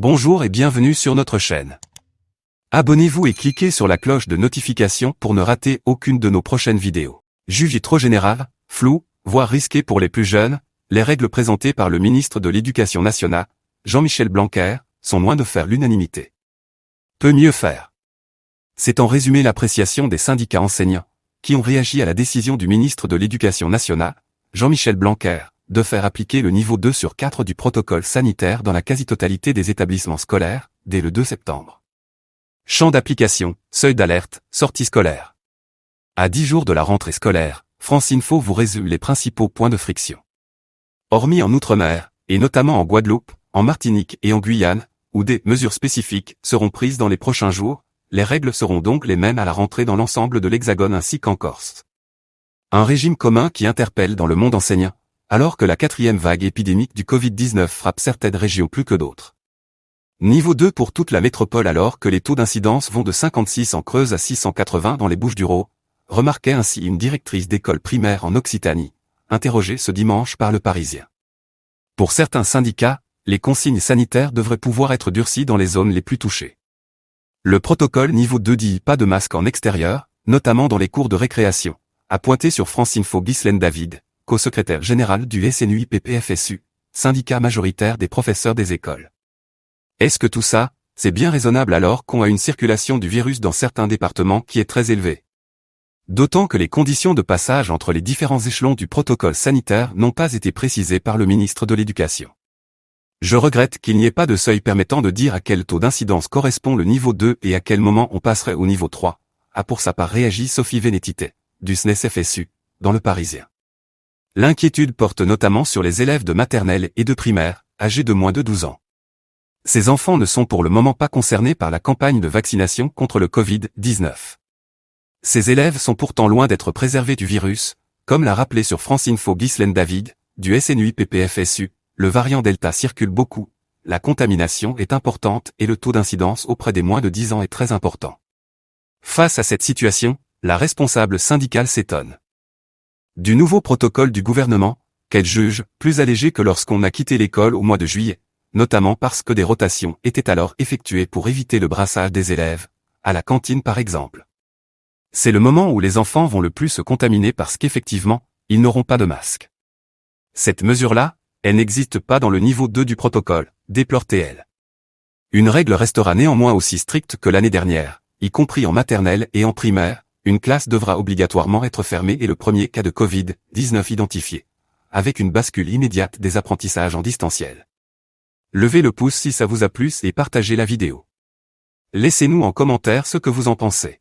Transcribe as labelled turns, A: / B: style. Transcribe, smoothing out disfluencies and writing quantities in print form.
A: Bonjour et bienvenue sur notre chaîne. Abonnez-vous et cliquez sur la cloche de notification pour ne rater aucune de nos prochaines vidéos. Jugé trop général, flou, voire risqué pour les plus jeunes, les règles présentées par le ministre de l'Éducation nationale, Jean-Michel Blanquer, sont loin de faire l'unanimité. Peut mieux faire. C'est en résumé l'appréciation des syndicats enseignants, qui ont réagi à la décision du ministre de l'Éducation nationale, Jean-Michel Blanquer, de faire appliquer le niveau 2 sur 4 du protocole sanitaire dans la quasi-totalité des établissements scolaires, dès le 2 septembre. Champ d'application, seuil d'alerte, sortie scolaire. À 10 jours de la rentrée scolaire, France Info vous résume les principaux points de friction. Hormis en Outre-mer, et notamment en Guadeloupe, en Martinique et en Guyane, où des mesures spécifiques seront prises dans les prochains jours, les règles seront donc les mêmes à la rentrée dans l'ensemble de l'Hexagone ainsi qu'en Corse. Un régime commun qui interpelle dans le monde enseignant, alors que la 4e vague épidémique du Covid-19 frappe certaines régions plus que d'autres. Niveau 2 pour toute la métropole alors que les taux d'incidence vont de 56 en Creuse à 680 dans les Bouches-du-Rhône, remarquait ainsi une directrice d'école primaire en Occitanie, interrogée ce dimanche par Le Parisien. Pour certains syndicats, les consignes sanitaires devraient pouvoir être durcies dans les zones les plus touchées. Le protocole niveau 2 dit pas de masque en extérieur, notamment dans les cours de récréation, a pointé sur France Info Ghislaine David, co-secrétaire général du SNUIPPFSU, syndicat majoritaire des professeurs des écoles. Est-ce que tout ça, c'est bien raisonnable alors qu'on a une circulation du virus dans certains départements qui est très élevée? D'autant que les conditions de passage entre les différents échelons du protocole sanitaire n'ont pas été précisées par le ministre de l'Éducation. Je regrette qu'il n'y ait pas de seuil permettant de dire à quel taux d'incidence correspond le niveau 2 et à quel moment on passerait au niveau 3, a pour sa part réagi Sophie Vénétité, du SNES-FSU, dans Le Parisien. L'inquiétude porte notamment sur les élèves de maternelle et de primaire, âgés de moins de 12 ans. Ces enfants ne sont pour le moment pas concernés par la campagne de vaccination contre le Covid-19. Ces élèves sont pourtant loin d'être préservés du virus, comme l'a rappelé sur France Info Ghislaine David, du SNUIPPFSU, le variant Delta circule beaucoup, la contamination est importante et le taux d'incidence auprès des moins de 10 ans est très important. Face à cette situation, la responsable syndicale s'étonne du nouveau protocole du gouvernement, qu'elle juge plus allégé que lorsqu'on a quitté l'école au mois de juillet, notamment parce que des rotations étaient alors effectuées pour éviter le brassage des élèves, à la cantine par exemple. C'est le moment où les enfants vont le plus se contaminer parce qu'effectivement, ils n'auront pas de masque. Cette mesure-là, elle n'existe pas dans le niveau 2 du protocole, déplore-t-elle. Une règle restera néanmoins aussi stricte que l'année dernière, y compris en maternelle et en primaire. Une classe devra obligatoirement être fermée et le premier cas de Covid-19 identifié, avec une bascule immédiate des apprentissages en distanciel. Levez le pouce si ça vous a plu et partagez la vidéo. Laissez-nous en commentaire ce que vous en pensez.